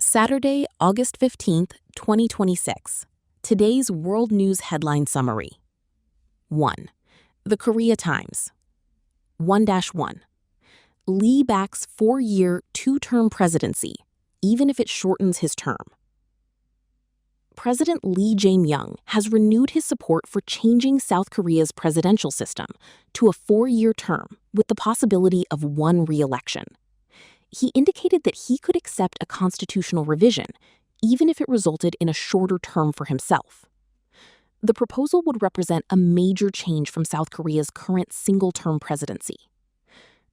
Saturday, August 15th, 2026. Today's World News Headline Summary. 1. The Korea Times. 1-1. Lee backs 4-year, 2-term presidency, even if it shortens his term. President Lee Jae-myung has renewed his support for changing South Korea's presidential system to a 4-year term with the possibility of one re-election. He indicated that he could accept a constitutional revision, even if it resulted in a shorter term for himself. The proposal would represent a major change from South Korea's current single-term presidency.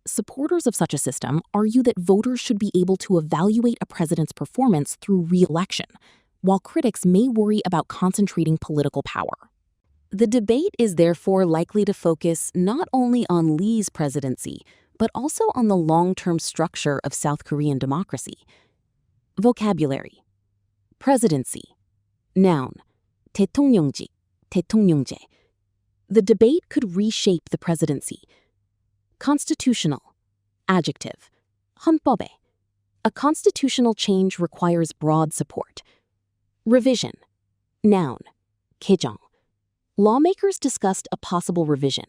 Supporters of such a system argue that voters should be able to evaluate a president's performance through re-election, while critics may worry about concentrating political power. The debate is therefore likely to focus not only on Lee's presidency, but also on the long-term structure of South Korean democracy. Vocabulary. Presidency. Noun. 대통령직, 대통령제. The debate could reshape the presidency. Constitutional. Adjective. 헌법에. A constitutional change requires broad support. Revision. Noun. 개정. Lawmakers discussed a possible revision.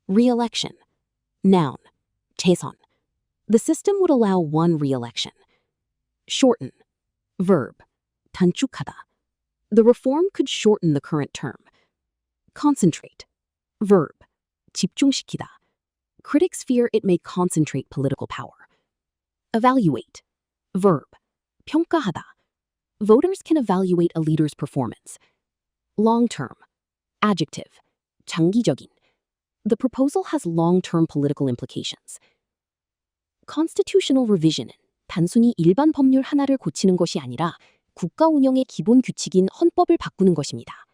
Re-election. Noun. 재선. The system would allow one re-election. Shorten. Verb. 단축하다. The reform could shorten the current term. Concentrate. Verb. 집중시키다. Critics fear it may concentrate political power. Evaluate. Verb. 평가하다. Voters can evaluate a leader's performance. Long-term. Adjective. 장기적인. The proposal has long-term political implications. Constitutional revision은 단순히 일반 법률 하나를 고치는 것이 아니라 국가 운영의 기본 규칙인 헌법을 바꾸는 것입니다.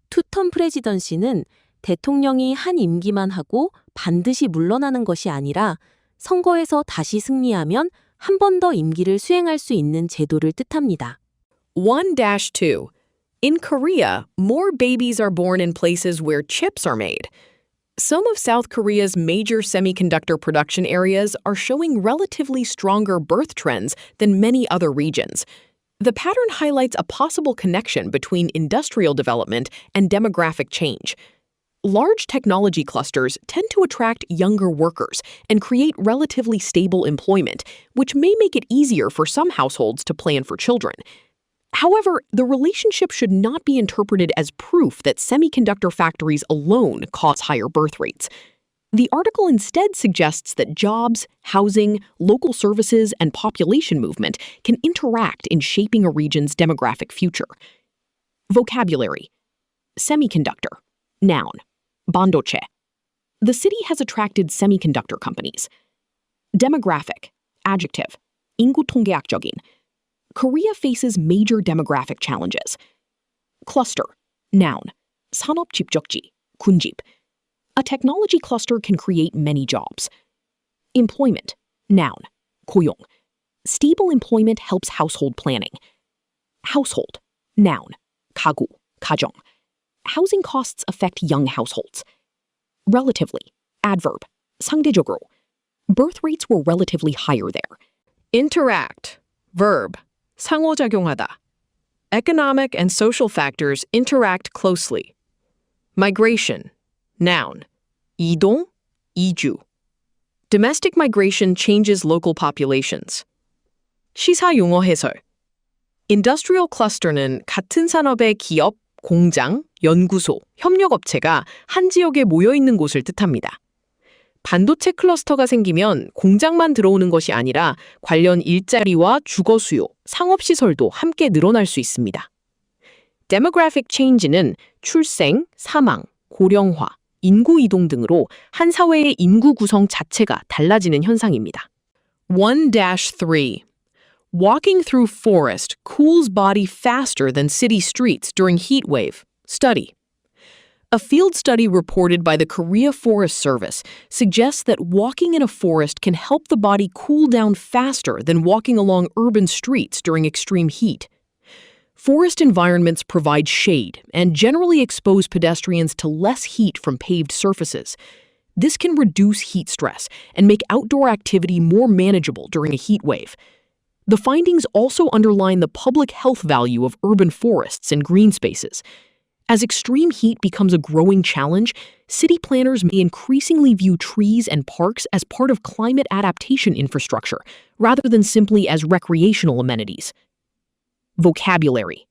투텀 프레지던시는 대통령이 한 임기만 하고 반드시 물러나는 것이 아니라 선거에서 다시 승리하면 한 번 더 임기를 수행할 수 있는 제도를 뜻합니다. 1-2. In Korea, more babies are born in places where chips are made. Some of South Korea's major semiconductor production areas are showing relatively stronger birth trends than many other regions. The pattern highlights a possible connection between industrial development and demographic change. Large technology clusters tend to attract younger workers and create relatively stable employment, which may make it easier for some households to plan for children. However, the relationship should not be interpreted as proof that semiconductor factories alone cause higher birth rates. The article instead suggests that jobs, housing, local services, and population movement can interact in shaping a region's demographic future. Vocabulary. Semiconductor. Noun. 반도체. The city has attracted semiconductor companies. Demographic. Adjective. 인구 통계학적인. Korea faces major demographic challenges. Cluster. Noun. 산업 집적지. 군집. A technology cluster can create many jobs. Employment. Noun. 고용. Stable employment helps household planning. Household. Noun. 가구. 가정. Housing costs affect young households. Relatively. Adverb. 상대적으로. Birth rates were relatively higher there. Interact. Verb. 상호작용하다. Economic and social factors interact closely. Migration. Noun. 이동, 이주. Domestic migration changes local populations. 시사 용어 해설. Industrial cluster는 같은 산업의 기업, 공장, 연구소, 협력업체가 한 지역에 모여 있는 곳을 뜻합니다. 반도체 클러스터가 생기면 공장만 들어오는 것이 아니라 관련 일자리와 주거 수요, 상업시설도 함께 늘어날 수 있습니다. Demographic change는 출생, 사망, 고령화, 인구 이동 등으로 한 사회의 인구 구성 자체가 달라지는 현상입니다. 1-3. Walking through forest cools body faster than city streets during heat wave. Study. A field study reported by the Korea Forest Service suggests that walking in a forest can help the body cool down faster than walking along urban streets during extreme heat. Forest environments provide shade and generally expose pedestrians to less heat from paved surfaces. This can reduce heat stress and make outdoor activity more manageable during a heat wave. The findings also underline the public health value of urban forests and green spaces. As extreme heat becomes a growing challenge, city planners may increasingly view trees and parks as part of climate adaptation infrastructure, rather than simply as recreational amenities. Vocabulary.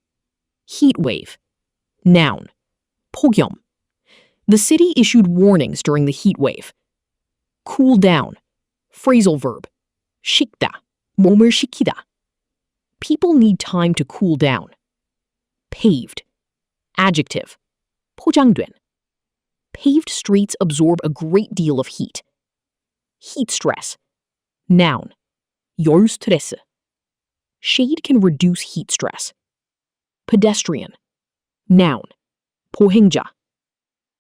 Heat wave. Noun. 폭염. The city issued warnings during the heat wave. Cool down. Phrasal verb. 식다. 몸을 식히다. People need time to cool down. Paved. Adjective. 포장된. Paved streets absorb a great deal of heat. Heat stress. Noun. 열 스트레스. Shade can reduce heat stress. Pedestrian. Noun. 보행자.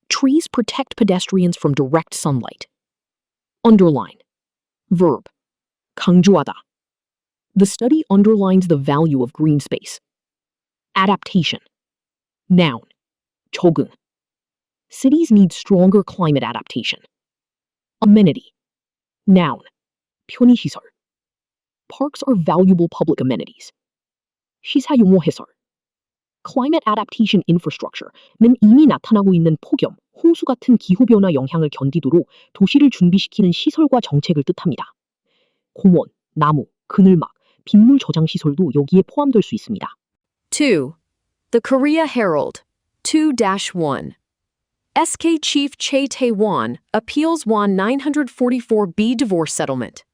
Trees protect pedestrians from direct sunlight. Underline. Verb. 강조하다. The study underlines the value of green space. Adaptation. Noun. 적응. Cities need stronger climate adaptation. Amenity. Noun. 편의시설. Parks are valuable public amenities. 시사용어 해설. Climate adaptation infrastructure는 이미 나타나고 있는 폭염, 홍수 같은 기후변화 영향을 견디도록 도시를 준비시키는 시설과 정책을 뜻합니다. 공원, 나무, 그늘막, 빗물 저장 시설도 여기에 포함될 수 있습니다. 2. The Korea Herald. 2-1. SK Chief Chae Tae-won appeals won 944B divorce settlement.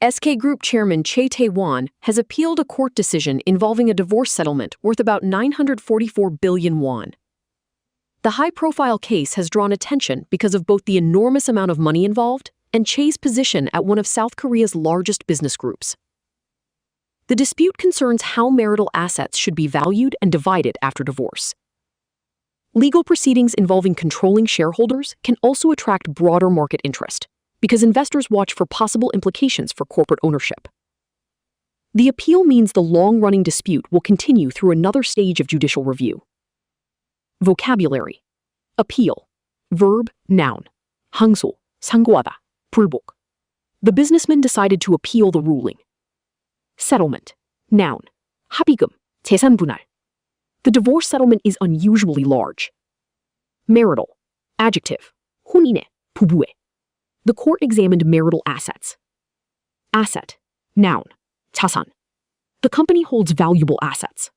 SK Group Chairman Chae Tae-won has appealed a court decision involving a divorce settlement worth about 944 billion won. The high-profile case has drawn attention because of both the enormous amount of money involved and Chae's position at one of South Korea's largest business groups. The dispute concerns how marital assets should be valued and divided after divorce. Legal proceedings involving controlling shareholders can also attract broader market interest, because investors watch for possible implications for corporate ownership. The appeal means the long-running dispute will continue through another stage of judicial review. Vocabulary. Appeal. Verb, noun. 항소, 상고하다, 불복. The businessman decided to appeal the ruling. Settlement. Noun. 합의금, 재산 분할. The divorce settlement is unusually large. Marital. Adjective. 혼인의, 부부의. The court examined marital assets. Asset. Noun. 자산. The company holds valuable assets.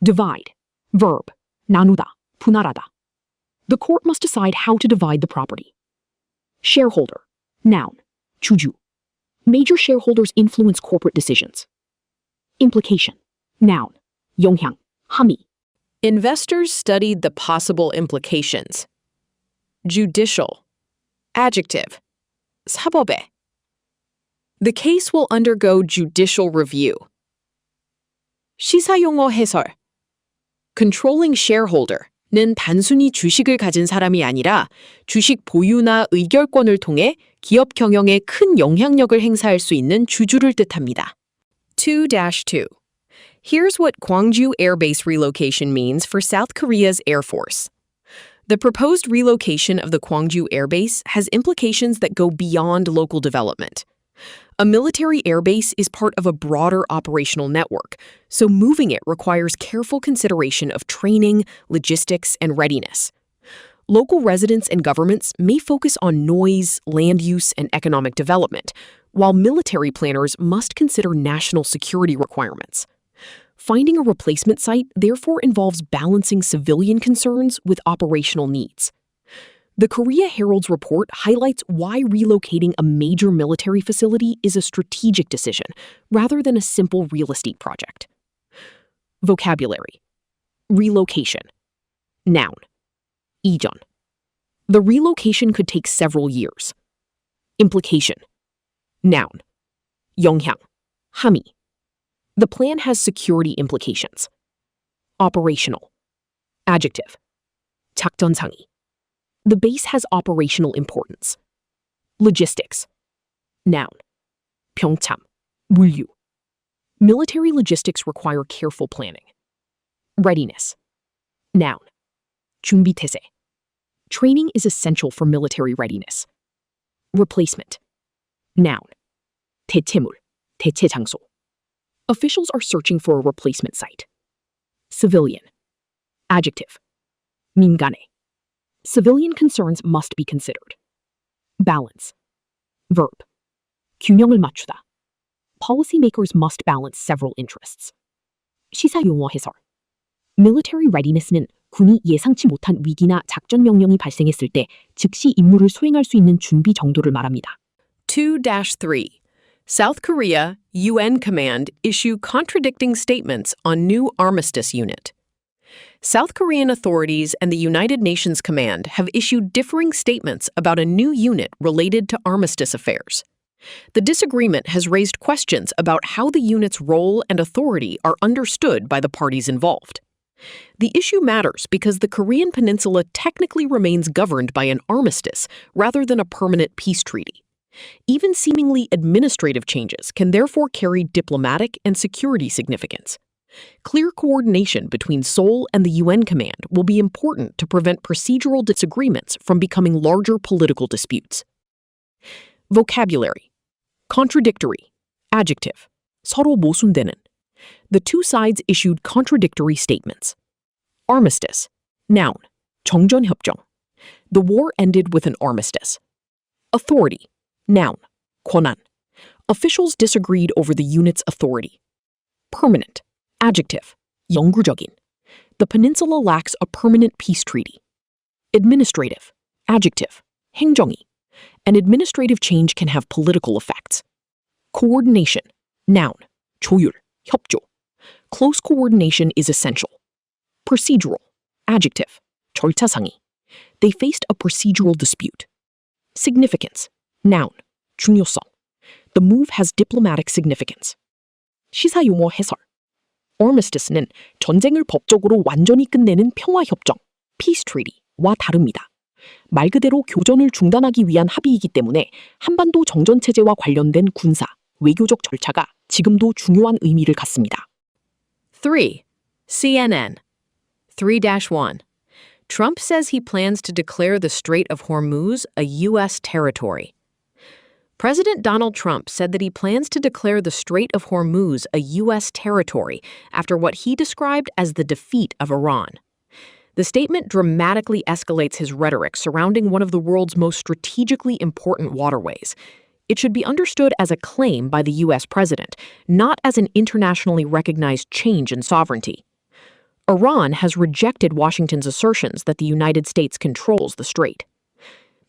Divide. Verb. 나누다, 분할하다. The court must decide how to divide the property. Shareholder. Noun. 주주. Major shareholders influence corporate decisions. Implication. Noun. 영향, 함의. Investors studied the possible implications. Judicial. Adjective. 사법에. The case will undergo judicial review. 시사용어 해설. Controlling shareholder는 단순히 주식을 가진 사람이 아니라 주식 보유나 의결권을 통해 기업 경영에 큰 영향력을 행사할 수 있는 주주를 뜻합니다. 2-2. Here's what Gwangju Air Base relocation means for South Korea's Air Force. The proposed relocation of the Gwangju Air Base has implications that go beyond local development. A military airbase is part of a broader operational network, so moving it requires careful consideration of training, logistics, and readiness. Local residents and governments may focus on noise, land use, and economic development, while military planners must consider national security requirements. Finding a replacement site therefore involves balancing civilian concerns with operational needs. The Korea Herald's report highlights why relocating a major military facility is a strategic decision rather than a simple real estate project. Vocabulary. Relocation. Noun. 이전. The relocation could take several years. Implication. Noun. 영향. 함의. The plan has security implications. Operational. Adjective. 작전상의. The base has operational importance. Logistics. Noun. 병참. 물류. Military logistics require careful planning. Readiness. Noun. 준비태세. Training is essential for military readiness. Replacement. Noun. 대체물, 대체 장소. Officials are searching for a replacement site. Civilian. Adjective. 민간에. Civilian concerns must be considered. Balance. Verb. 균형을 맞추다. Policymakers must balance several interests. 시사 용어 해설. Military readiness는 군이 예상치 못한 위기나 작전 명령이 발생했을 때 즉시 임무를 수행할 수 있는 준비 정도를 말합니다. 2-3. South Korea UN command issue contradicting statements on new armistice unit. South Korean authorities and the United Nations Command have issued differing statements about a new unit related to armistice affairs. The disagreement has raised questions about how the unit's role and authority are understood by the parties involved. The issue matters because the Korean peninsula technically remains governed by an armistice rather than a permanent peace treaty. Even seemingly administrative changes can therefore carry diplomatic and security significance. Clear coordination between Seoul and the UN command will be important to prevent procedural disagreements from becoming larger political disputes. Vocabulary. Contradictory. Adjective. 서로 모순되는. The two sides issued contradictory statements. Armistice. Noun. 정전협정. The war ended with an armistice. Authority. Noun. 권한. Officials disagreed over the unit's authority. Permanent. Adjective. 영구적인. The peninsula lacks a permanent peace treaty. Administrative. Adjective. 행정이. An administrative change can have political effects. Coordination. Noun. 조율. 협조. Close coordination is essential. Procedural. Adjective. 절차상의. They faced a procedural dispute. Significance. Noun. 중요성. The move has diplomatic significance. 시사 용어 해설. Armistice는 전쟁을 법적으로 완전히 끝내는 평화협정, peace treaty와 다릅니다. 말 그대로 교전을 중단하기 위한 합의이기 때문에 한반도 정전체제와 관련된 군사, 외교적 절차가 지금도 중요한 의미를 갖습니다. 3. CNN. 3-1. Trump says he plans to declare the Strait of Hormuz a U.S. territory. President Donald Trump said that he plans to declare the Strait of Hormuz a U.S. territory after what he described as the defeat of Iran. The statement dramatically escalates his rhetoric surrounding one of the world's most strategically important waterways. It should be understood as a claim by the U.S. president, not as an internationally recognized change in sovereignty. Iran has rejected Washington's assertions that the United States controls the strait.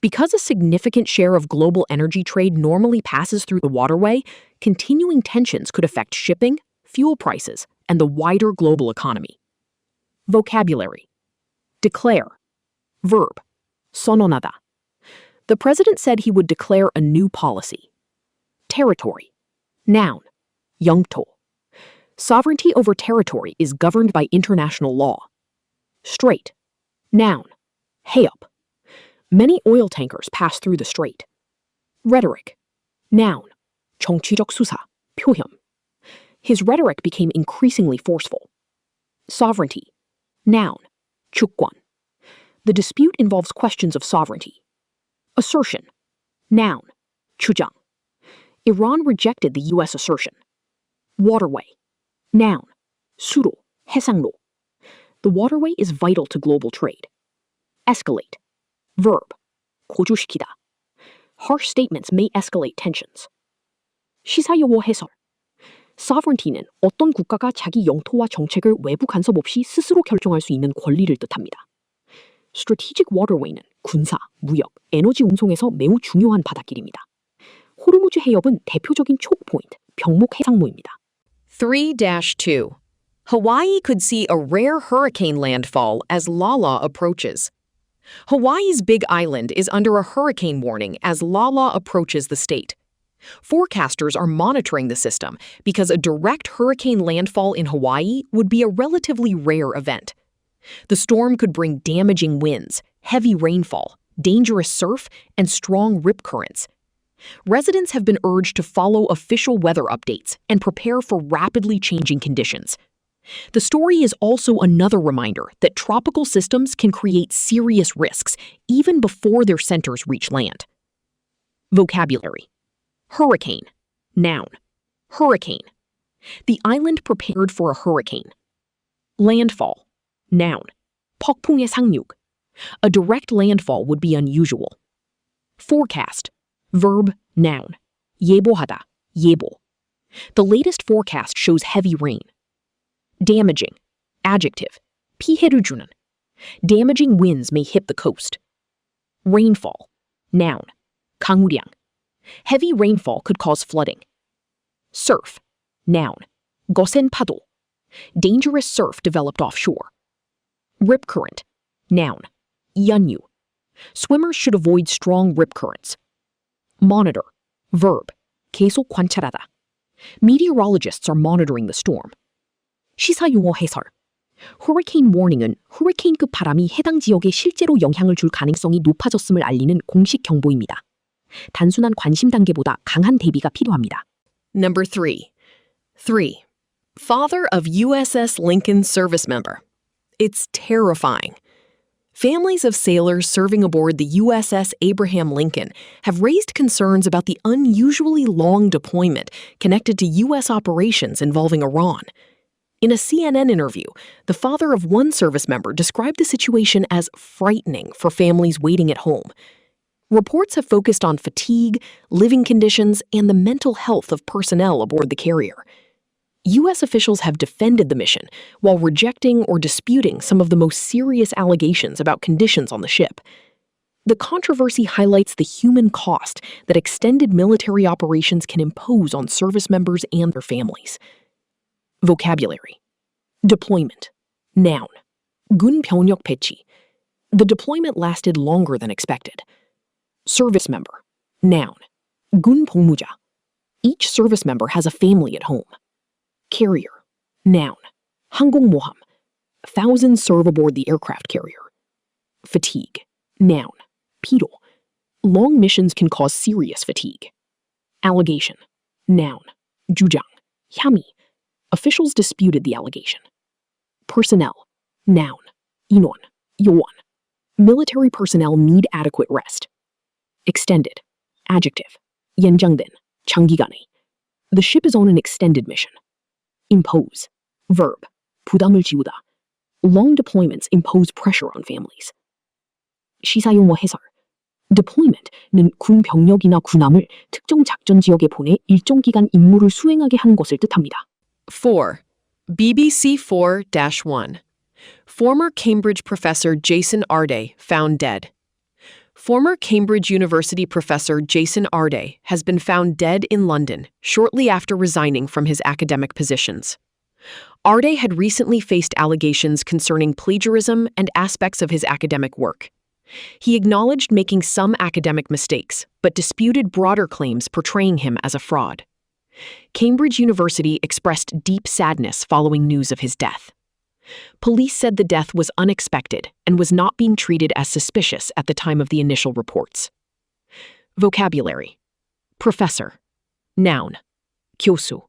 Because a significant share of global energy trade normally passes through the waterway, continuing tensions could affect shipping, fuel prices, and the wider global economy. Vocabulary. Declare. Verb. 선언하다. The president said he would declare a new policy. Territory. Noun. 영토. Sovereignty over territory is governed by international law. Strait. Noun. 해협. Many oil tankers pass through the strait. Rhetoric. Noun. 정치적 수사. 표현. His rhetoric became increasingly forceful. Sovereignty. Noun. 주권. The dispute involves questions of sovereignty. Assertion. Noun. 주장. Iran rejected the U.S. assertion. Waterway. Noun. 수로. 해상로. The waterway is vital to global trade. Escalate. Verb. 고조시키다. Harsh statements may escalate tensions. 시사용어 해설. Sovereignty는 어떤 국가가 자기 영토와 정책을 외부 간섭 없이 스스로 결정할 수 있는 권리를 뜻합니다. Strategic waterway는 군사, 무역, 에너지 운송에서 매우 중요한 바닷길입니다. 호르무즈 해협은 대표적인 초크 포인트, 병목 해상로입니다. 3-2. Hawaii could see a rare hurricane landfall as Lala approaches. Hawaii's Big Island is under a hurricane warning as Lala approaches the state. Forecasters are monitoring the system because a direct hurricane landfall in Hawaii would be a relatively rare event. The storm could bring damaging winds, heavy rainfall, dangerous surf, and strong rip currents. Residents have been urged to follow official weather updates and prepare for rapidly changing conditions. The story is also another reminder that tropical systems can create serious risks even before their centers reach land. Vocabulary. Hurricane. Noun. Hurricane. The island prepared for a hurricane. Landfall. Noun. 폭풍의 상륙. A direct landfall would be unusual. Forecast. Verb. Noun. 예보하다. 예보. The latest forecast shows heavy rain. Damaging. Adjective. 피해를 주는. Damaging winds may hit the coast. Rainfall. Noun. 강우량. Heavy rainfall could cause flooding. Surf. Noun. 거센 파도. Dangerous surf developed offshore. Rip current. Noun. 연유. Swimmers should avoid strong rip currents. Monitor. Verb. 계속 관찰하다. Meteorologists are monitoring the storm. 시사용어 해설. Hurricane warning은 허리케인급 바람이 해당 지역에 실제로 영향을 줄 가능성이 높아졌음을 알리는 공식 경보입니다. 단순한 관심 단계보다 강한 대비가 필요합니다. Number 3. Father of USS Lincoln service member. It's terrifying. Families of sailors serving aboard the USS Abraham Lincoln have raised concerns about the unusually long deployment connected to U.S. operations involving Iran. In a CNN interview, the father of one service member described the situation as frightening for families waiting at home. Reports have focused on fatigue, living conditions, and the mental health of personnel aboard the carrier. U.S. officials have defended the mission while rejecting or disputing some of the most serious allegations about conditions on the ship. The controversy highlights the human cost that extended military operations can impose on service members and their families. Vocabulary. Deployment. Noun. 군 병력 배치. The deployment lasted longer than expected. Service member. Noun. 군 복무자. Each service member has a family at home. Carrier. Noun. 항공모함. Thousands serve aboard the aircraft carrier. Fatigue. Noun. 피로. Long missions can cause serious fatigue. Allegation. Noun. 주장. 혐의. Officials disputed the allegation. Personnel. Noun. 인원. 요원. Military personnel need adequate rest. Extended. Adjective. 연장된. 장기간의. The ship is on an extended mission. Impose. Verb. 부담을 지우다. Long deployments impose pressure on families. 시사용어 해설. Deployment는 군 병력이나 군함을 특정 작전 지역에 보내 일정 기간 임무를 수행하게 하는 것을 뜻합니다. 4. BBC 4-1. Former Cambridge professor Jason Arday found dead. Former Cambridge University professor Jason Arday has been found dead in London shortly after resigning from his academic positions. Arday had recently faced allegations concerning plagiarism and aspects of his academic work. He acknowledged making some academic mistakes, but disputed broader claims portraying him as a fraud. Cambridge University expressed deep sadness following news of his death. Police said the death was unexpected and was not being treated as suspicious at the time of the initial reports. Vocabulary. Professor. Noun. 교수.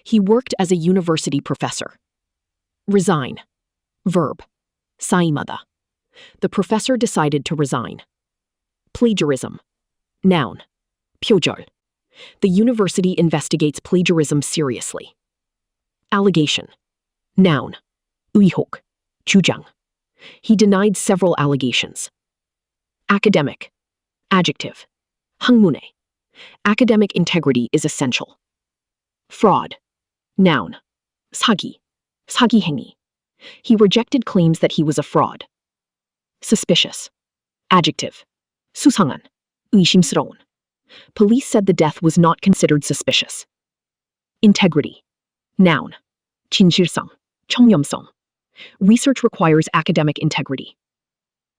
He worked as a university professor. Resign. Verb. 사임하다. The professor decided to resign. Plagiarism. Noun. 표절. The university investigates plagiarism seriously. Allegation. Noun. 의혹. 주장. He denied several allegations. Academic. Adjective. 학문의. Academic integrity is essential. Fraud. Noun. 사기. 사기 행위. He rejected claims that he was a fraud. Suspicious. Adjective. 수상한. 의심스러운. Police said the death was not considered suspicious. Integrity. Noun. 진실성. 청렴성. Research requires academic integrity.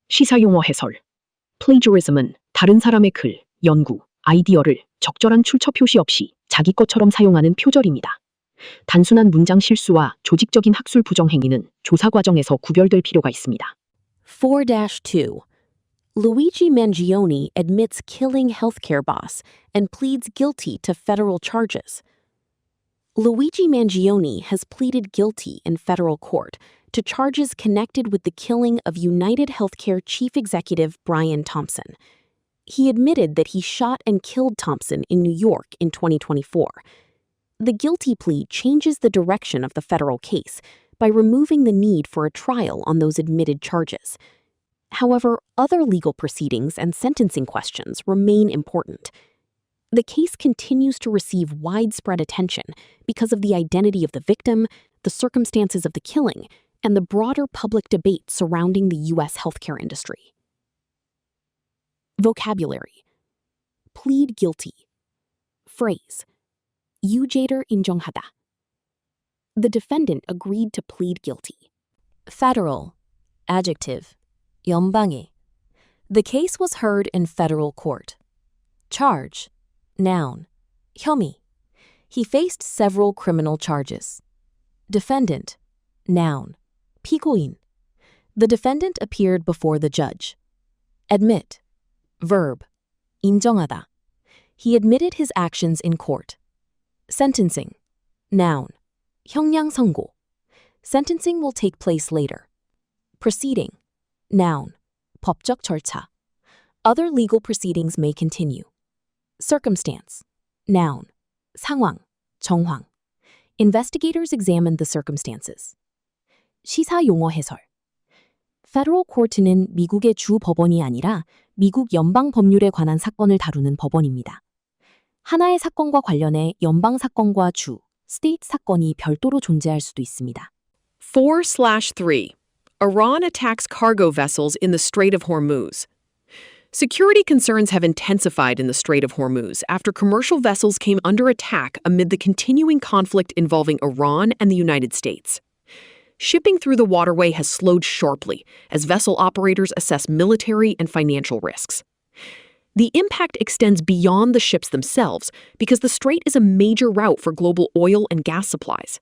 시사용어 해설. Plagiarism은 다른 사람의 글, 연구, 아이디어를 적절한 출처 표시 없이 자기 것처럼 사용하는 표절입니다. 단순한 문장 실수와 조직적인 학술 부정 행위는 조사 과정에서 구별될 필요가 있습니다. 4-2. Luigi Mangione admits killing healthcare boss and pleads guilty to federal charges. Luigi Mangione has pleaded guilty in federal court to charges connected with the killing of United Healthcare chief executive Brian Thompson. He admitted that he shot and killed Thompson in New York in 2024. The guilty plea changes the direction of the federal case by removing the need for a trial on those admitted charges. However, other legal proceedings and sentencing questions remain important. The case continues to receive widespread attention because of the identity of the victim, the circumstances of the killing, and the broader public debate surrounding the U.S. healthcare industry. Vocabulary. Plead guilty. Phrase. 유죄를 인정하다. The defendant agreed to plead guilty. Federal. Adjective. 연방의. The case was heard in federal court. Charge. Noun. 혐의. He faced several criminal charges. Defendant. Noun. 피고인. The defendant appeared before the judge. Admit. Verb. 인정하다. He admitted his actions in court. Sentencing. Noun. 형량 선고. Sentencing will take place later. Proceeding. Noun. 법적 절차. Other legal proceedings may continue. Circumstance. Noun. 상황, 정황. Investigators examined the circumstances. 시사 용어 해설. Federal Court는 미국의 주 법원이 아니라 미국 연방 법률에 관한 사건을 다루는 법원입니다. 하나의 사건과 관련해 연방 사건과 주, state 사건이 별도로 존재할 수도 있습니다. 4/3. Iran attacks cargo vessels in the Strait of Hormuz. Security concerns have intensified in the Strait of Hormuz after commercial vessels came under attack amid the continuing conflict involving Iran and the United States. Shipping through the waterway has slowed sharply as vessel operators assess military and financial risks. The impact extends beyond the ships themselves because the strait is a major route for global oil and gas supplies.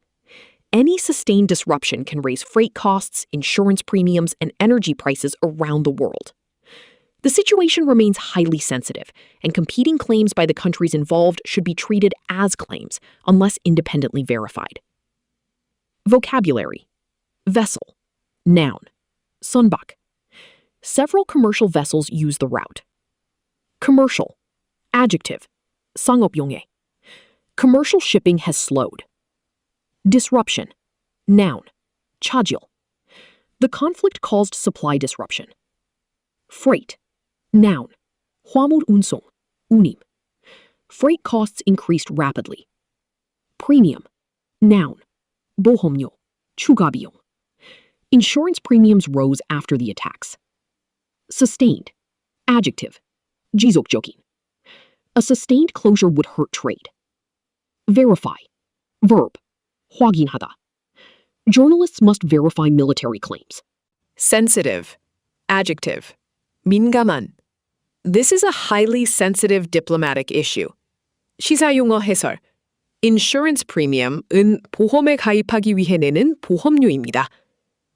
Any sustained disruption can raise freight costs, insurance premiums, and energy prices around the world. The situation remains highly sensitive, and competing claims by the countries involved should be treated as claims unless independently verified. Vocabulary. Vessel. Noun. 선박. Several commercial vessels use the route. Commercial. Adjective. 상업용해. Commercial shipping has slowed. Disruption. Noun. 차질. The conflict caused supply disruption. Freight. Noun. 화물 운송. 운임. Freight costs increased rapidly. Premium. Noun. 보험료. 추가 비용. Insurance premiums rose after the attacks. Sustained. Adjective. 지속적인. A sustained closure would hurt trade. Verify. Verb. 확인하다. Journalists must verify military claims. Sensitive. Adjective. 민감한. This is a highly sensitive diplomatic issue. 시사용어 해설. Insurance premium은 보험에 가입하기 위해 내는 보험료입니다.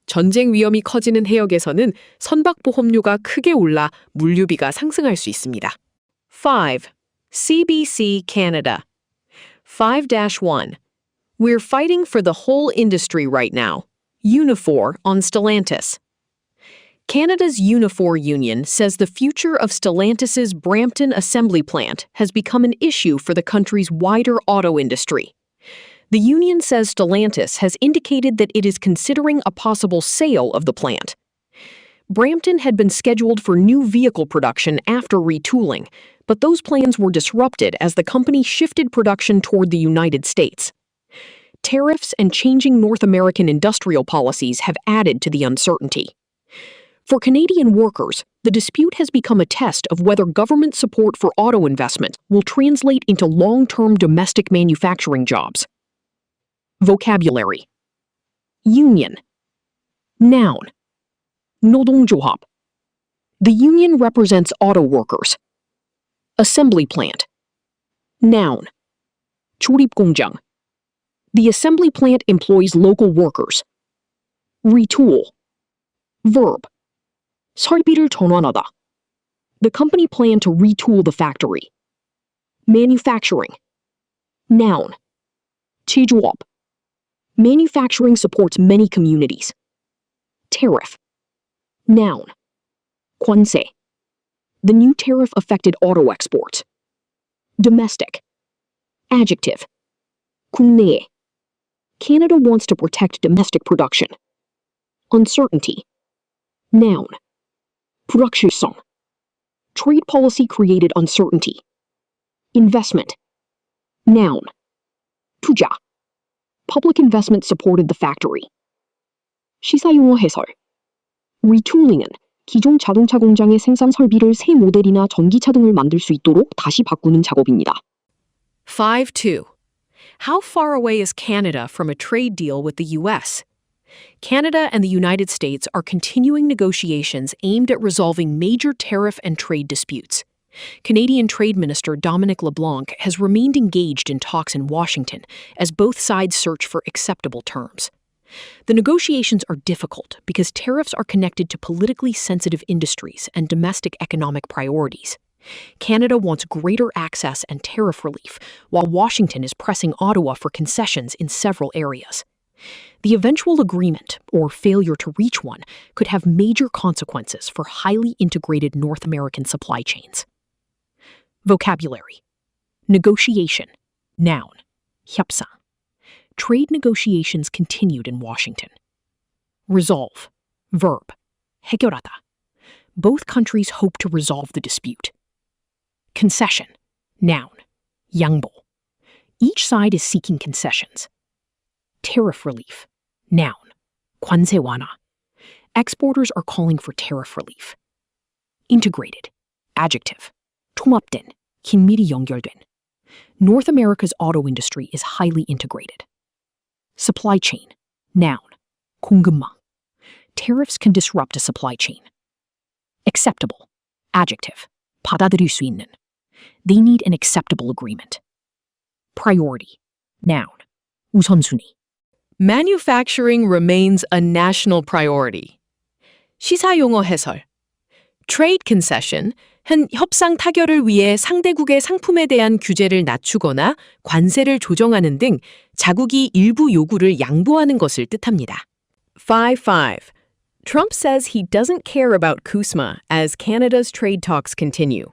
전쟁 위험이 커지는 해역에서는 선박 보험료가 크게 올라 물류비가 상승할 수 있습니다. 5. CBC Canada. 5-1. We're fighting for the whole industry right now. Unifor on Stellantis. Canada's Unifor union says the future of Stellantis's Brampton assembly plant has become an issue for the country's wider auto industry. The union says Stellantis has indicated that it is considering a possible sale of the plant. Brampton had been scheduled for new vehicle production after retooling, but those plans were disrupted as the company shifted production toward the United States. Tariffs and changing North American industrial policies have added to the uncertainty. For Canadian workers, the dispute has become a test of whether government support for auto investment will translate into long-term domestic manufacturing jobs. Vocabulary. Union. Noun. 노동조합. The union represents auto workers. Assembly plant. Noun. 조립공장. The assembly plant employs local workers. Retool. Verb. 설비를 전환하다. The company planned to retool the factory. Manufacturing. Noun. 제조업. Manufacturing supports many communities. Tariff. Noun. 관세. The new tariff affected auto exports. Domestic. Adjective. 국내에. Canada wants to protect domestic production. Uncertainty. Noun. 불확실성. Trade policy created uncertainty. Investment. Noun. 투자. Public investment supported the factory. 시사용어 해설. Retooling은 기존 자동차 공장의 생산 설비를 새 모델이나 전기차 등을 만들 수 있도록 다시 바꾸는 작업입니다. 5.2. How far away is Canada from a trade deal with the U.S.? Canada and the United States are continuing negotiations aimed at resolving major tariff and trade disputes. Canadian Trade Minister Dominic LeBlanc has remained engaged in talks in Washington as both sides search for acceptable terms. The negotiations are difficult because tariffs are connected to politically sensitive industries and domestic economic priorities. Canada wants greater access and tariff relief, while Washington is pressing Ottawa for concessions in several areas. The eventual agreement, or failure to reach one, could have major consequences for highly integrated North American supply chains. Vocabulary. Negotiation. Noun. 협상. Trade negotiations continued in Washington. Resolve. Verb. 해결하다. Both countries hope to resolve the dispute. Concession. Noun. 양보. Each side is seeking concessions. Tariff relief. Noun. 관세 완화. Exporters are calling for tariff relief. Integrated. Adjective. 통합된, 긴밀히 연결된. North America's auto industry is highly integrated. Supply chain. Noun. 공급망. Tariffs can disrupt a supply chain. Acceptable. Adjective. 받아들일 수 있는. They need an acceptable agreement. Priority. Noun. 우선순위. Manufacturing remains a national priority. 시사용어 해설. Trade concession 은 협상 타결을 위해 상대국의 상품에 대한 규제를 낮추거나 관세를 조정하는 등 자국이 일부 요구를 양보하는 것을 뜻합니다. 5.5. Trump says he doesn't care about CUSMA as Canada's trade talks continue.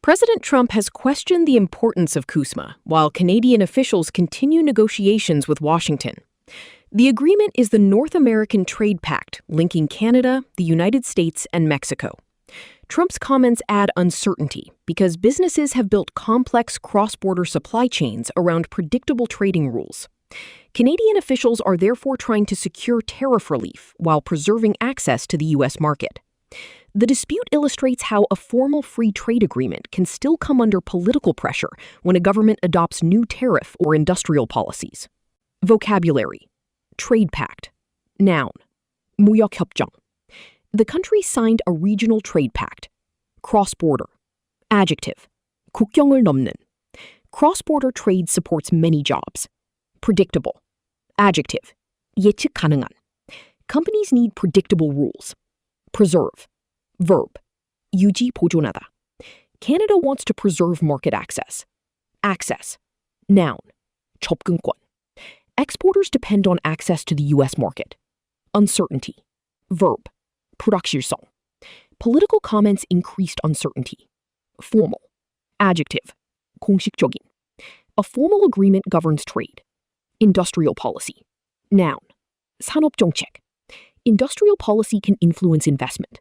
President Trump has questioned the importance of CUSMA while Canadian officials continue negotiations with Washington. The agreement is the North American Trade Pact linking Canada, the United States, and Mexico. Trump's comments add uncertainty because businesses have built complex cross-border supply chains around predictable trading rules. Canadian officials are therefore trying to secure tariff relief while preserving access to the U.S. market. The dispute illustrates how a formal free trade agreement can still come under political pressure when a government adopts new tariff or industrial policies. Vocabulary. Trade Pact. Noun. 무역협정. The countries signed a regional trade pact. Cross-border. Adjective. 국경을 넘는. Cross-border trade supports many jobs. Predictable. Adjective. 예측 가능한. Companies need predictable rules. Preserve. Verb. 유지 보존하다. Canada wants to preserve market access. Access. Noun. 접근권. Exporters depend on access to the U.S. market. Uncertainty. Verb. 불확실성. Political comments increased uncertainty. Formal. Adjective. 공식적인. A formal agreement governs trade. Industrial policy. Noun. 산업정책. Industrial policy can influence investment.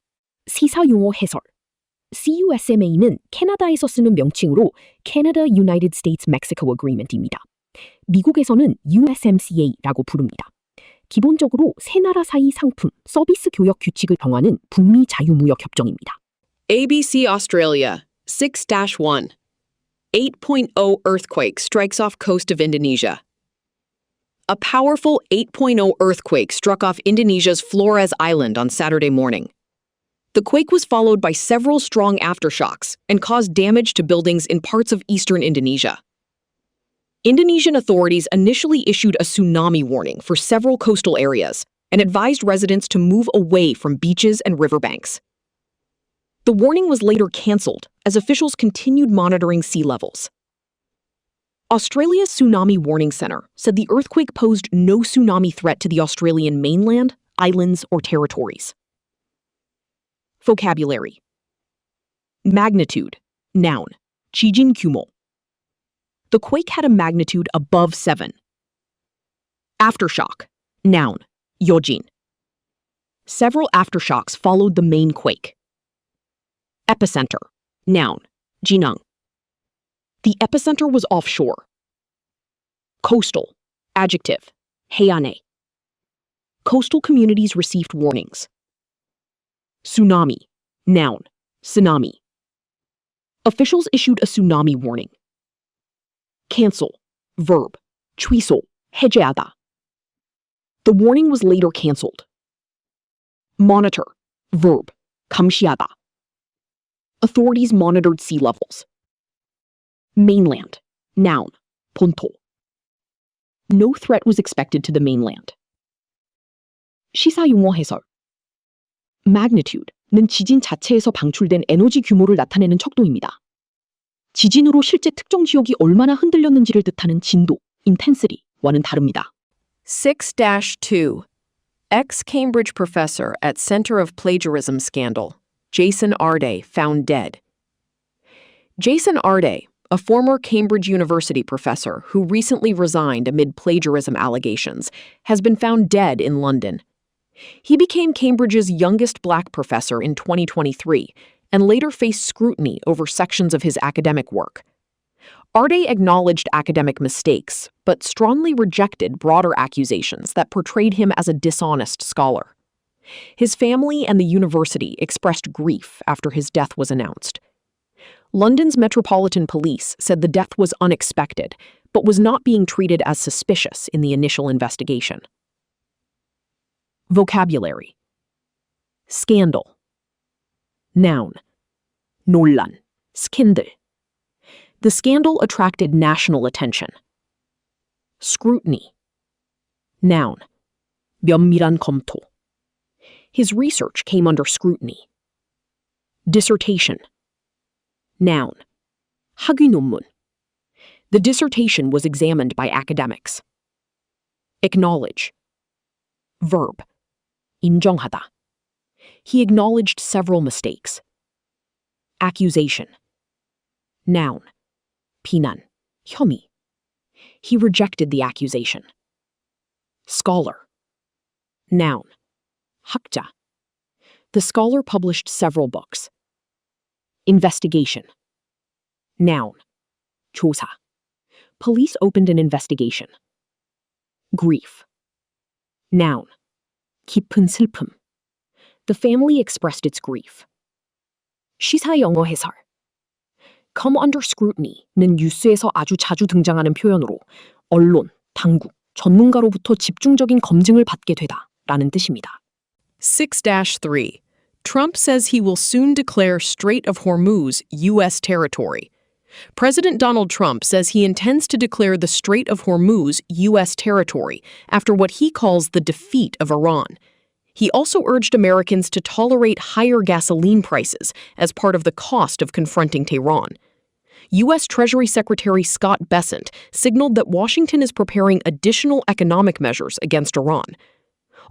시사용어 해설. CUSMA는 캐나다에서 쓰는 명칭으로 Canada United States Mexico Agreement입니다. 미국에서는 USMCA라고 부릅니다. 기본적으로 세 나라 사이 상품, 서비스 교역 규칙을 정하는 북미 자유무역 협정입니다. ABC Australia 6-1. 8.0 earthquake strikes off coast of Indonesia. A powerful 8.0 earthquake struck off Indonesia's Flores Island on Saturday morning. The quake was followed by several strong aftershocks and caused damage to buildings in parts of eastern Indonesia. Indonesian authorities initially issued a tsunami warning for several coastal areas and advised residents to move away from beaches and riverbanks. The warning was later cancelled as officials continued monitoring sea levels. Australia's Tsunami Warning Centre said the earthquake posed no tsunami threat to the Australian mainland, islands, or territories. Vocabulary. Magnitude. Noun. 지진 규모. The quake had a magnitude above 7. Aftershock. Noun. 요진. Several aftershocks followed the main quake. Epicenter. Noun. 진앙. The epicenter was offshore. Coastal. Adjective. 해안에. Coastal communities received warnings. Tsunami. Noun. Tsunami. Officials issued a tsunami warning. Cancel. Verb. 취소. 해제하다. The warning was later canceled. Monitor. Verb. 감시하다. Authorities monitored sea levels. Mainland. Noun. 본토. No threat was expected to the mainland. 시사용어 해설. Magnitude는 지진 자체에서 방출된 에너지 규모를 나타내는 척도입니다. 지진으로 실제 특정 지역이 얼마나 흔들렸는지를 뜻하는 진도, intensity와는 다릅니다. 6-2. Ex-Cambridge professor at Center of Plagiarism scandal, Jason Arde, found dead. Jason Arde, a former Cambridge University professor who recently resigned amid plagiarism allegations, has been found dead in London. He became Cambridge's youngest black professor in 2023 and later faced scrutiny over sections of his academic work. Arde acknowledged academic mistakes, but strongly rejected broader accusations that portrayed him as a dishonest scholar. His family and the university expressed grief after his death was announced. London's Metropolitan Police said the death was unexpected, but was not being treated as suspicious in the initial investigation. Vocabulary. Scandal. Noun. 논란. scandal. The scandal attracted national attention. Scrutiny. Noun. 면밀한 검토. His research came under scrutiny. Dissertation. Noun. 학위 논문. The dissertation was examined by academics. Acknowledge. Verb. 인정하다. He acknowledged several mistakes. Accusation. Noun. 비난. 혐의. He rejected the accusation. Scholar. Noun. 학자. The scholar published several books. Investigation. Noun. 조사. Police opened an investigation. Grief. Noun. 깊은 슬픔. The family expressed its grief. 시사영어 해설. Come under scrutiny는 뉴스에서 아주 자주 등장하는 표현으로 언론, 당국, 전문가로부터 집중적인 검증을 받게 되다 라는 뜻입니다. 6-3. Trump says he will soon declare Strait of Hormuz U.S. territory. President Donald Trump says he intends to declare the Strait of Hormuz U.S. territory after what he calls the defeat of Iran. He also urged Americans to tolerate higher gasoline prices as part of the cost of confronting Tehran. U.S. Treasury Secretary Scott Bessent signaled that Washington is preparing additional economic measures against Iran.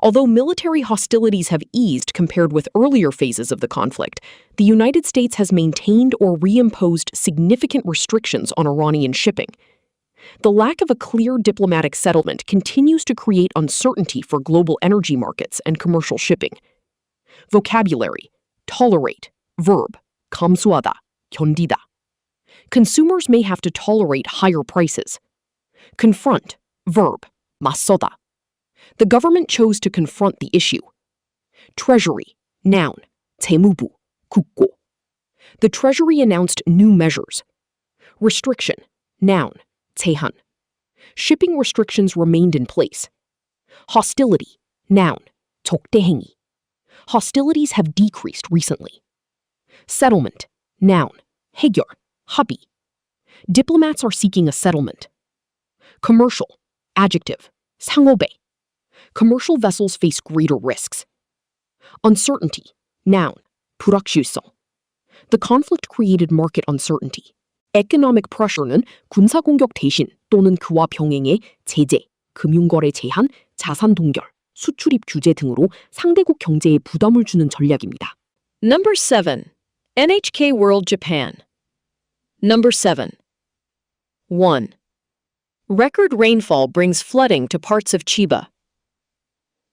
Although military hostilities have eased compared with earlier phases of the conflict, the United States has maintained or reimposed significant restrictions on Iranian shipping. The lack of a clear diplomatic settlement continues to create uncertainty for global energy markets and commercial shipping. Vocabulary. Tolerate. Verb. 감수하다. 견디다. Consumers may have to tolerate higher prices. Confront. Verb. 맞서다. The government chose to confront the issue. Treasury. Noun. 재무부. 국고. The Treasury announced new measures. Restriction. Noun. 제한. Shipping restrictions remained in place. Hostility. Noun. 적대행위. Hostilities have decreased recently. Settlement. Noun. 해결. 합의. Diplomats are seeking a settlement. Commercial. Adjective. 상업에. Commercial vessels face greater risks. Uncertainty. Noun. 불확실성. The conflict created market uncertainty. Economic pressure는 군사공격 대신 또는 그와 병행해 제재, 금융거래 제한, 자산 동결, 수출입 규제 등으로 상대국 경제에 부담을 주는 전략입니다. Number 7. NHK World Japan. Number 7. 1. Record rainfall brings flooding to parts of Chiba.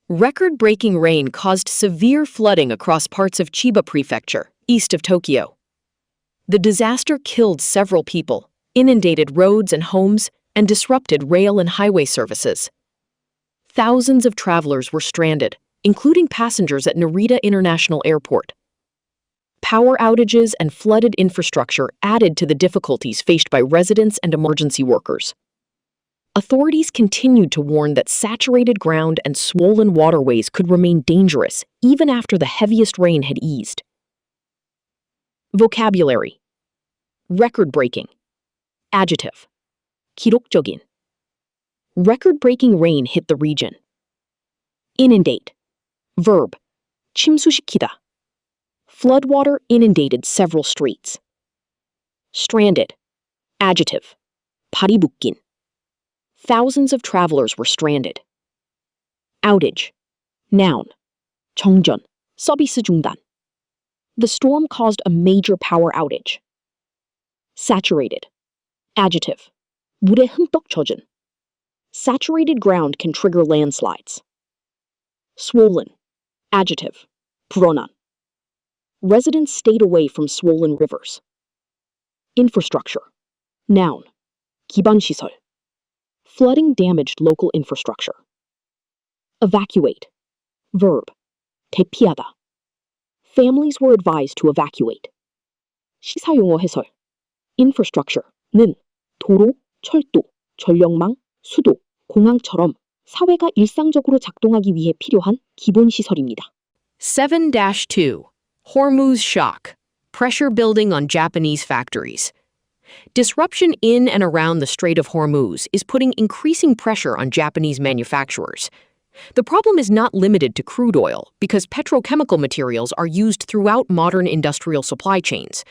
Record-breaking rain caused severe flooding across parts of Chiba Prefecture, east of Tokyo. The disaster killed several people, inundated roads and homes, and disrupted rail and highway services. Thousands of travelers were stranded, including passengers at Narita International Airport. Power outages and flooded infrastructure added to the difficulties faced by residents and emergency workers. Authorities continued to warn that saturated ground and swollen waterways could remain dangerous even after the heaviest rain had eased. Vocabulary. Record-breaking. Adjective. 기록적인. Record-breaking rain hit the region. Inundate. Verb. 침수시키다. Floodwater inundated several streets. Stranded. Adjective. 발이 묶인. Thousands of travelers were stranded. Outage. Noun. 정전. 서비스 중단. The storm caused a major power outage. Saturated. Adjective. 물에 흠뻑 젖은. Saturated ground can trigger landslides. Swollen. Adjective. 불어난. Residents stayed away from swollen rivers. Infrastructure. Noun. 기반시설. Flooding damaged local infrastructure. Evacuate. Verb. 대피하다. Families were advised to evacuate. 시사용어 해설. Infrastructure는 도로, 철도, 전력망, 수도, 공항처럼 사회가 일상적으로 작동하기 위해 필요한 기본 시설입니다. 7-2. Hormuz shock. Pressure building on Japanese factories. Disruption in and around the Strait of Hormuz is putting increasing pressure on Japanese manufacturers. The problem is not limited to crude oil because petrochemical materials are used throughout modern industrial supply chains.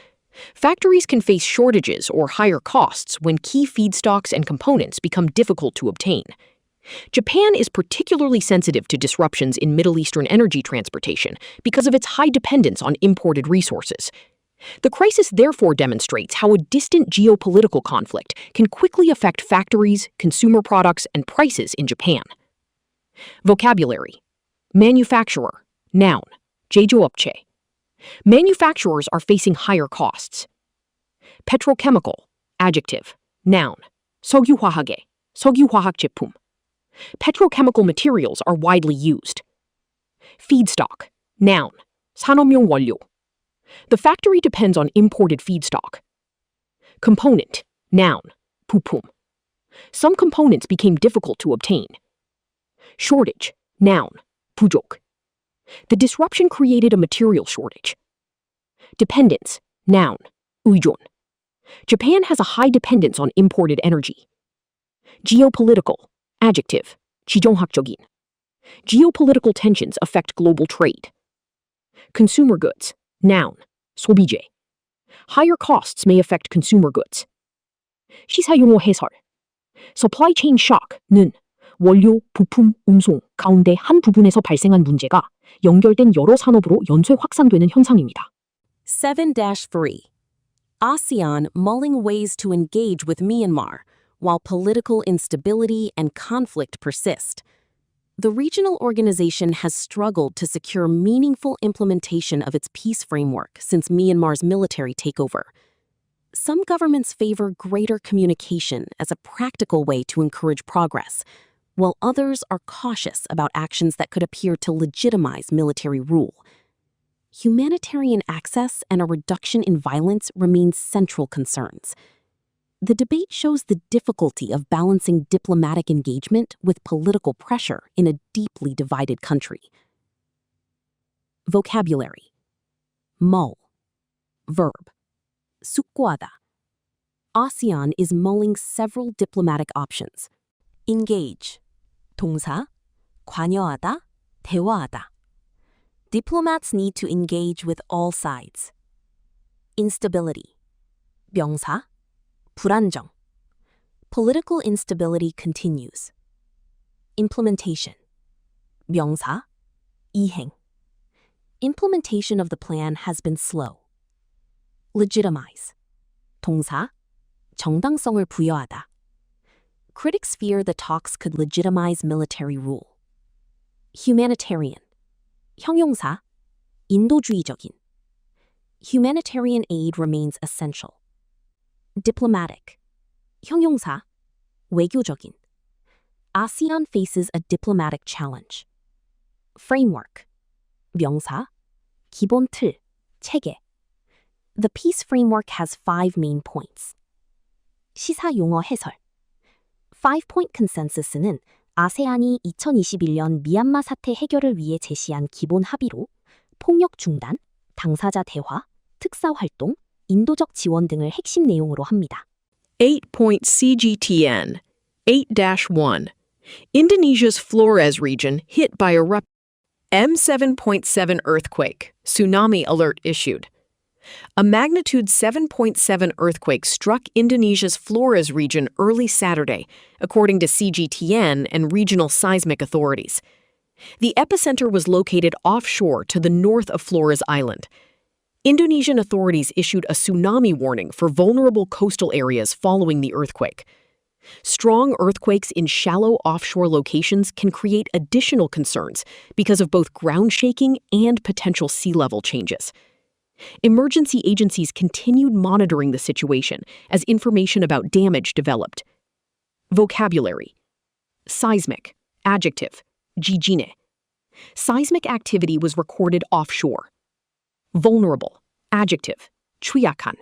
Factories can face shortages or higher costs when key feedstocks and components become difficult to obtain. Japan is particularly sensitive to disruptions in Middle Eastern energy transportation because of its high dependence on imported resources. The crisis therefore demonstrates how a distant geopolitical conflict can quickly affect factories, consumer products, and prices in Japan. Vocabulary. Manufacturer. Noun. 제조업체. Manufacturers are facing higher costs. Petrochemical. Adjective. Noun. 석유화학에. 석유화학 제품. Petrochemical materials are widely used. Feedstock. Noun. 산업용 원료. The factory depends on imported feedstock. Component. Noun. 부품. Some components became difficult to obtain. Shortage. Noun. 부족. The disruption created a material shortage. Dependence. Noun. 의존. Japan has a high dependence on imported energy. Geopolitical. Adjective. 지정학적인. Geopolitical tensions affect global trade. Consumer goods. Noun. 소비재. Higher costs may affect consumer goods. 시사용어 해설. Supply chain shock는 원료, 부품, 운송 가운데 한 부분에서 발생한 문제가 연결된 여러 산업으로 연쇄 확산되는 현상입니다. 7-3. ASEAN mulling ways to engage with Myanmar while political instability and conflict persist. The regional organization has struggled to secure meaningful implementation of its peace framework since Myanmar's military takeover. Some governments favor greater communication as a practical way to encourage progress, while others are cautious about actions that could appear to legitimize military rule. Humanitarian access and a reduction in violence remain central concerns. The debate shows the difficulty of balancing diplomatic engagement with political pressure in a deeply divided country. Vocabulary. Mull. Verb. 숙고하다. ASEAN is mulling several diplomatic options. Engage. 동사. 관여하다. 대화하다. Diplomats need to engage with all sides. Instability. 명사. 불안정. Political instability continues. Implementation. 명사. 이행. Implementation of the plan has been slow. Legitimize. 동사. 정당성을 부여하다. Critics fear the talks could legitimize military rule. Humanitarian, 형용사, 인도주의적인. Humanitarian aid remains essential. Diplomatic, 형용사, 외교적인. ASEAN faces a diplomatic challenge. Framework, 명사, 기본 틀, 체계. The peace framework has 5 main points. 시사 용어 해설. 5-point consensus는 아세안이 2021년 미얀마 사태 해결을 위해 제시한 기본 합의로 폭력 중단, 당사자 대화, 특사 활동, 인도적 지원 등을 핵심 내용으로 합니다. 8-point CGTN 8-1 Indonesia's Flores region hit by a M7.7 earthquake. Tsunami alert issued. A magnitude 7.7 earthquake struck Indonesia's Flores region early Saturday, according to CGTN and regional seismic authorities. The epicenter was located offshore to the north of Flores Island. Indonesian authorities issued a tsunami warning for vulnerable coastal areas following the earthquake. Strong earthquakes in shallow offshore locations can create additional concerns because of both ground shaking and potential sea level changes. Emergency agencies continued monitoring the situation as information about damage developed. Vocabulary. Seismic, adjective, jijine. Seismic activity was recorded offshore. Vulnerable, adjective, 취약한.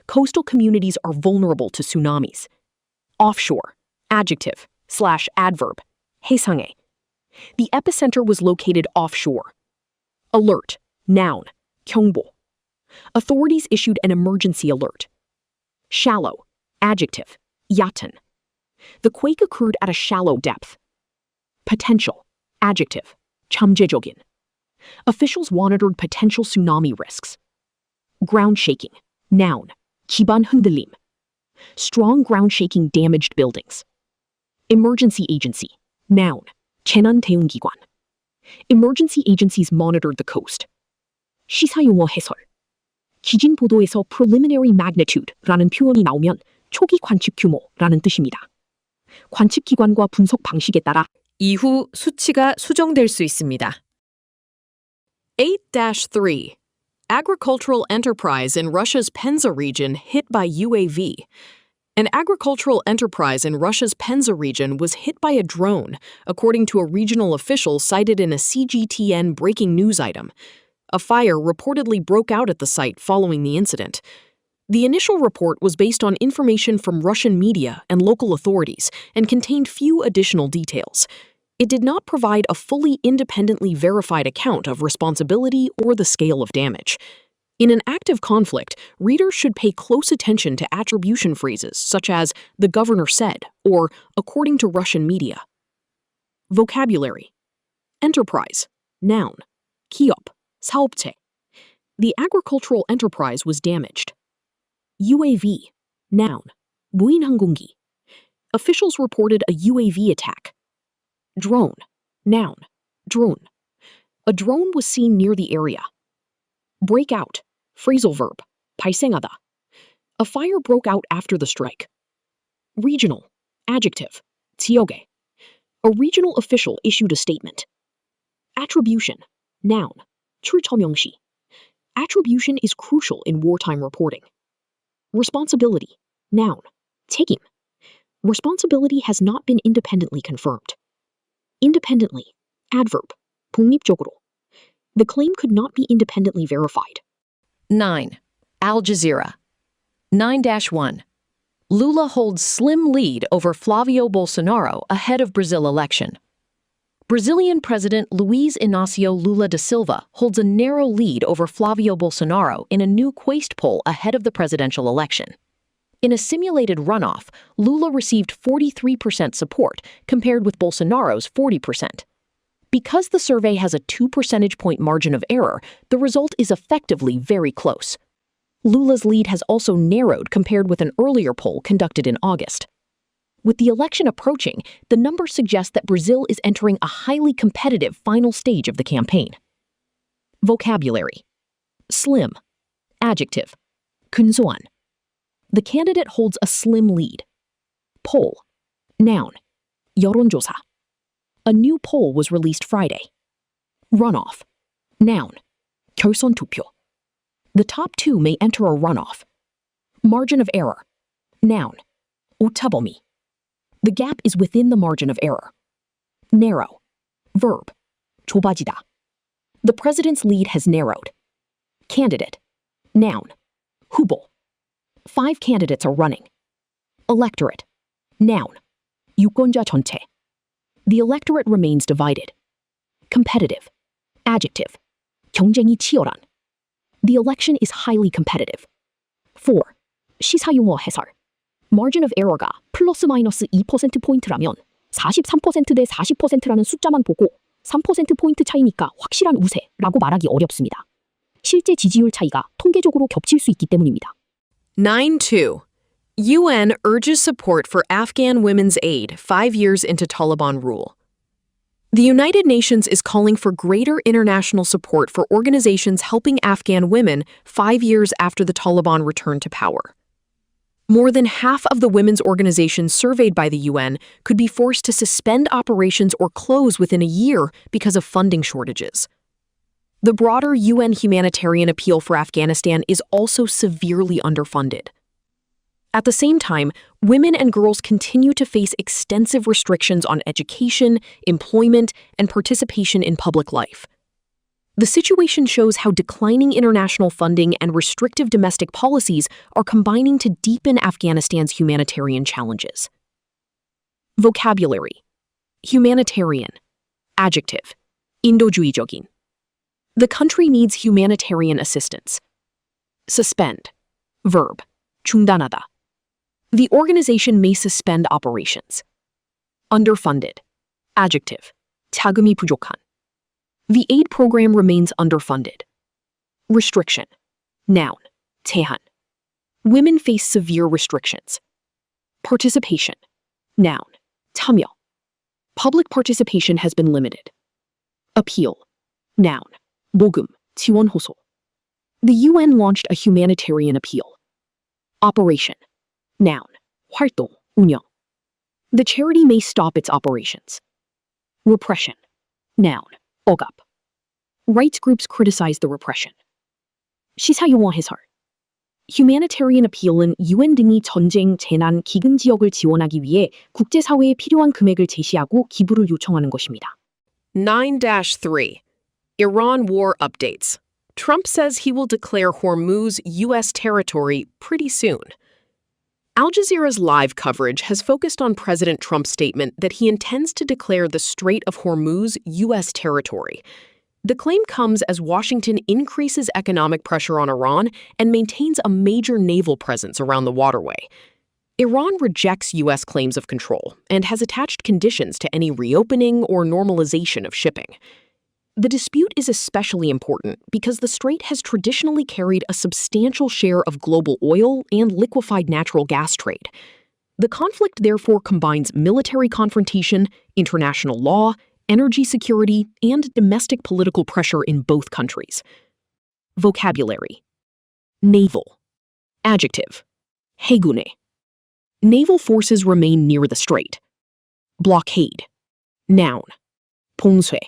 Coastal communities are vulnerable to tsunamis. Offshore, adjective, /adverb, 해상에. The epicenter was located offshore. Alert, noun, 경보. Authorities issued an emergency alert. Shallow, adjective, 얕은. The quake occurred at a shallow depth. Potential, adjective, 잠재적인. Officials monitored potential tsunami risks. Ground shaking, noun, 기반 흔들림. Strong ground shaking damaged buildings. Emergency agency, noun, 재난대응기관. Emergency agencies monitored the coast. 시사용어 해설. 기진 보도에서 preliminary magnitude라는 표현이 나오면 초기 관측 규모라는 뜻입니다. 관측 기관과 분석 방식에 따라 이후 수치가 수정될 수 있습니다. 8-3 Agricultural enterprise in Russia's Penza region hit by UAV. An agricultural enterprise in Russia's Penza region was hit by a drone, according to a regional official cited in a CGTN breaking news item. A fire reportedly broke out at the site following the incident. The initial report was based on information from Russian media and local authorities and contained few additional details. It did not provide a fully independently verified account of responsibility or the scale of damage. In an active conflict, readers should pay close attention to attribution phrases such as "the governor said" or "according to Russian media." Vocabulary. Enterprise, noun, 기업, 사업체. The agricultural enterprise was damaged. UAV, noun, 무인항공기. Officials reported a UAV attack. Drone, noun, drone. A drone was seen near the area. Break out, phrasal verb, 발생하다. A fire broke out after the strike. Regional, adjective, 지역에. A regional official issued a statement. Attribution, noun, 출처명시. Attribution is crucial in wartime reporting. Responsibility, noun, 책임. Responsibility has not been independently confirmed. Independently, adverb, 독립적으로. The claim could not be independently verified. 9. Al Jazeera. 9-1. Lula holds slim lead over Flavio Bolsonaro ahead of Brazil election. Brazilian President Luiz Inácio Lula da Silva holds a narrow lead over Flavio Bolsonaro in a new Quest poll ahead of the presidential election. In a simulated runoff, Lula received 43% support compared with Bolsonaro's 40%. Because the survey has a 2 percentage point margin of error, the result is effectively very close. Lula's lead has also narrowed compared with an earlier poll conducted in August. With the election approaching, the numbers suggest that Brazil is entering a highly competitive final stage of the campaign. Vocabulary. Slim, adjective, 근소한. The candidate holds a slim lead. Poll. Noun. 여론조사. A new poll was released Friday. Runoff. Noun. 결선 투표. The top two may enter a runoff. Margin of error. Noun. 오차범위. The gap is within the margin of error. Narrow. Verb. 좁아지다. The president's lead has narrowed. Candidate. Noun. 후보. 5 candidates are running. Electorate. Noun. 유권자 전체. The electorate remains divided. Competitive. Adjective. 경쟁이 치열한. The election is highly competitive. 4. 시사용어 해설. Margin of error가 플러스 마이너스 2%포인트라면 43% 대 40%라는 숫자만 보고 3%포인트 차이니까 확실한 우세라고 말하기 어렵습니다. 실제 지지율 차이가 통계적으로 겹칠 수 있기 때문입니다. 9.2. UN urges support for Afghan women's aid 5 years into Taliban rule. The United Nations is calling for greater international support for organizations helping Afghan women 5 years after the Taliban returned to power. More than half of the women's organizations surveyed by the UN could be forced to suspend operations or close within a year because of funding shortages. The broader UN humanitarian appeal for Afghanistan is also severely underfunded. At the same time, women and girls continue to face extensive restrictions on education, employment, and participation in public life. The situation shows how declining international funding and restrictive domestic policies are combining to deepen Afghanistan's humanitarian challenges. Vocabulary. Humanitarian. Adjective. 인도주의적인. The country needs humanitarian assistance. Suspend. Verb. 중단하다. The organization may suspend operations. Underfunded. Adjective. 자금이 부족한. The aid program remains underfunded. Restriction. Noun. 제한. Women face severe restrictions. Participation. Noun. 참여. Public participation has been limited. Appeal. Noun. 모금, 지원 호소. The UN launched a humanitarian appeal. Operation. Noun. 활동, 운영. The charity may stop its operations. Repression. Noun. 억압. Rights groups criticize the repression. 시사용어 해설. Humanitarian appeal은 UN 등이 전쟁, 재난, 기근 지역을 지원하기 위해 국제사회에 필요한 금액을 제시하고 기부를 요청하는 것입니다. 9-3. Iran war updates. Trump says he will declare Hormuz U.S. territory pretty soon. Al Jazeera's live coverage has focused on President Trump's statement that he intends to declare the Strait of Hormuz U.S. territory. The claim comes as Washington increases economic pressure on Iran and maintains a major naval presence around the waterway. Iran rejects U.S. claims of control and has attached conditions to any reopening or normalization of shipping. The dispute is especially important because the strait has traditionally carried a substantial share of global oil and liquefied natural gas trade. The conflict therefore combines military confrontation, international law, energy security, and domestic political pressure in both countries. Vocabulary. Naval. Adjective. 해군에. Naval forces remain near the strait. Blockade. Noun. 봉쇄.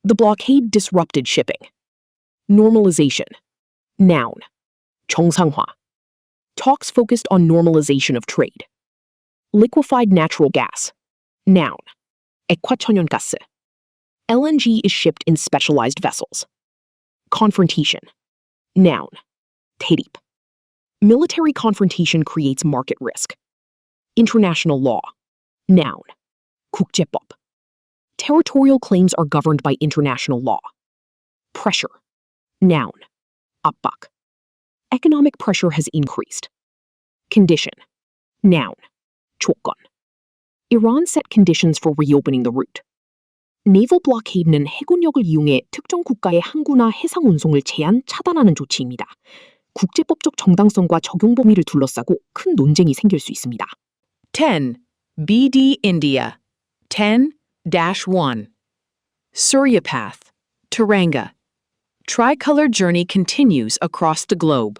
The blockade disrupted shipping. Normalization. Noun. 정상화. Talks focused on normalization of trade. Liquefied natural gas. Noun. 액화천연가스. LNG is shipped in specialized vessels. Confrontation. Noun. 대립. Military confrontation creates market risk. International law. Noun. 국제법. Territorial claims are governed by international law. Pressure. Noun. 압박. Economic pressure has increased. Condition. Noun. 조건. Iran set conditions for reopening the route. Naval blockade는 해군력을 이용해 특정 국가의 항구나 해상 운송을 제한, 차단하는 조치입니다. 국제법적 정당성과 적용 범위를 둘러싸고 큰 논쟁이 생길 수 있습니다. 10. BD India. 10-1. Suryapath. Taranga. Tricolor journey continues across the globe.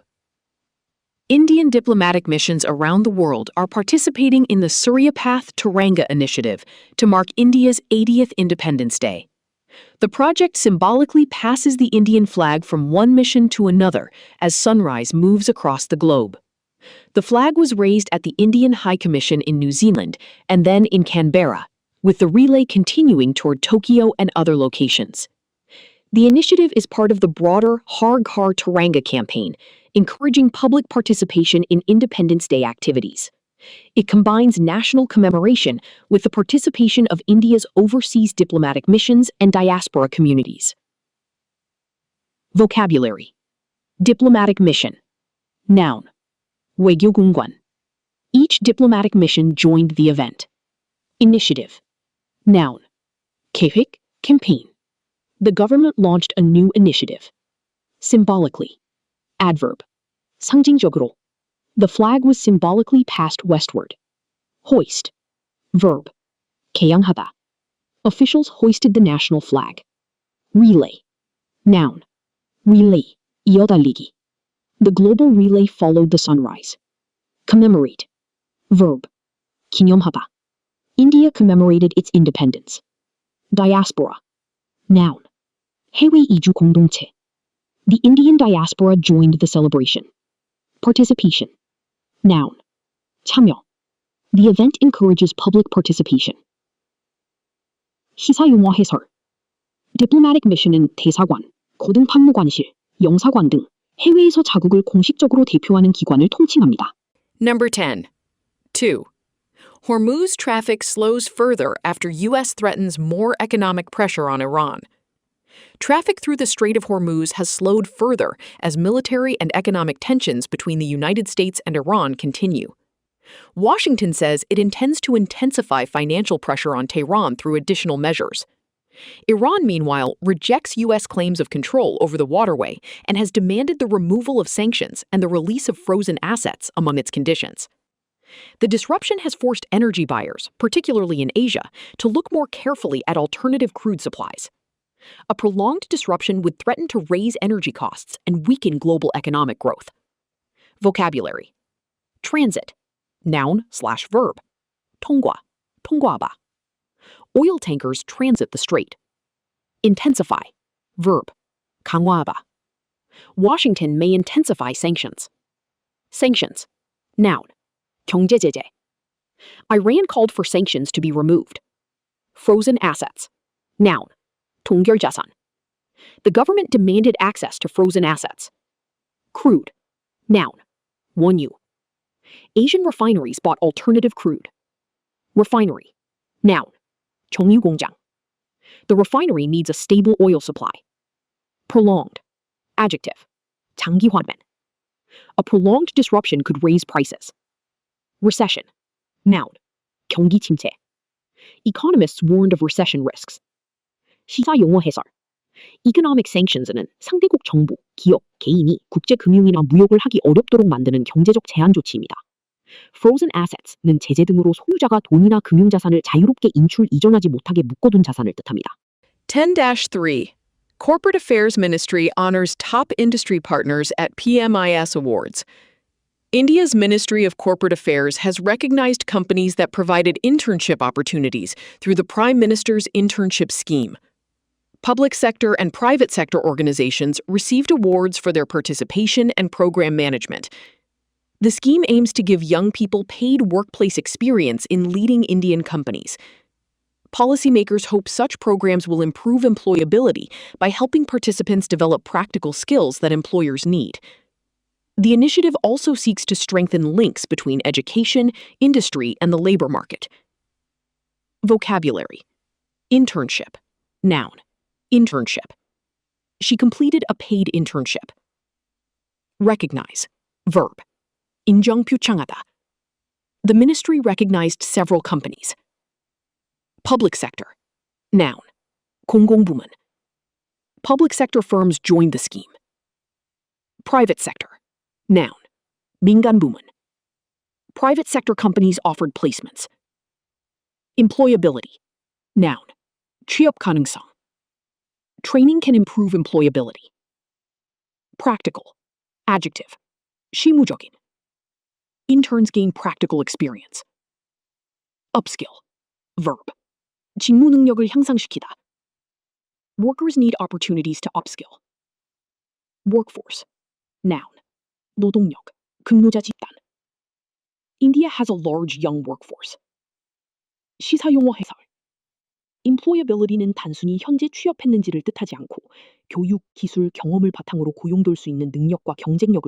Indian diplomatic missions around the world are participating in the Surya Path Tiranga initiative to mark India's 80th Independence Day. The project symbolically passes the Indian flag from one mission to another as sunrise moves across the globe. The flag was raised at the Indian High Commission in New Zealand and then in Canberra, with the relay continuing toward Tokyo and other locations. The initiative is part of the broader Har Ghar Tiranga campaign, encouraging public participation in Independence Day activities. It combines national commemoration with the participation of India's overseas diplomatic missions and diaspora communities. Vocabulary. Diplomatic mission. Noun. 외교공관. Each diplomatic mission joined the event. Initiative. Noun. 계획, campaign. The government launched a new initiative. Symbolically. Adverb. 상징적으로. The flag was symbolically passed westward. Hoist. Verb. 개양하다. Officials hoisted the national flag. Relay. Noun. Relay. 이어달리기. The global relay followed the sunrise. Commemorate. Verb. 기념하다. India commemorated its independence. Diaspora. Noun. 해외 이주 공동체. The Indian diaspora joined the celebration. Participation. Noun. 참여. The event encourages public participation. 시사용어 해설. Diplomatic mission은 대사관, 고등판무관실, 영사관 등 해외에서 자국을 공식적으로 대표하는 기관을 통칭합니다. Number 10. 2. Hormuz traffic slows further after U.S. threatens more economic pressure on Iran. Traffic through the Strait of Hormuz has slowed further as military and economic tensions between the United States and Iran continue. Washington says it intends to intensify financial pressure on Tehran through additional measures. Iran, meanwhile, rejects U.S. claims of control over the waterway and has demanded the removal of sanctions and the release of frozen assets among its conditions. The disruption has forced energy buyers, particularly in Asia, to look more carefully at alternative crude supplies. A prolonged disruption would threaten to raise energy costs and weaken global economic growth. Vocabulary. Transit. Noun/verb. 통과, 통과하다. Oil tankers transit the strait. Intensify. Verb. 강화하다. Washington may intensify sanctions. Sanctions. Noun. 경제 제재. Iran called for sanctions to be removed. Frozen assets. Noun. 동결자산. The government demanded access to frozen assets. Crude. Noun. 원유. Asian refineries bought alternative crude. Refinery. Noun. 정유공장. The refinery needs a stable oil supply. Prolonged. Adjective. 장기화면. A prolonged disruption could raise prices. Recession. Noun. 경기 침체. Economists warned of recession risks. 시사용어 해설. Economic sanctions는 상대국 정부, 기업, 개인이 국제 금융이나 무역을 하기 어렵도록 만드는 경제적 제한 조치입니다. Frozen assets는 제재 등으로 소유자가 돈이나 금융자산을 자유롭게 인출 이전하지 못하게 묶어둔 자산을 뜻합니다. 10-3. Corporate Affairs Ministry honors top industry partners at PMIS Awards. India's Ministry of Corporate Affairs has recognized companies that provided internship opportunities through the Prime Minister's internship scheme. Public sector and private sector organizations received awards for their participation and program management. The scheme aims to give young people paid workplace experience in leading Indian companies. Policymakers hope such programs will improve employability by helping participants develop practical skills that employers need. The initiative also seeks to strengthen links between education, industry, and the labor market. Vocabulary. Internship. Noun. Internship. She completed a paid internship. Recognize. Verb. 인정 표창하다. The ministry recognized several companies. Public sector. Noun. 공공부문. Public sector firms joined the scheme. Private sector. Noun. 민간부문. Private sector companies offered placements. Employability. Noun. 취업 가능성. Training can improve employability. Practical. Adjective. 실무적인. Interns gain practical experience. Upskill. Verb. 직무 능력을 향상시키다. Workers need opportunities to upskill. Workforce. Noun. 노동력, 근로자 집단. India has a large young workforce. 시사용어 해설. Employability는 단순히 현재 취업했는지를 뜻하지 않고 교육, 기술, 경험을 바탕으로 고용될 수 있는 능력과 경쟁력을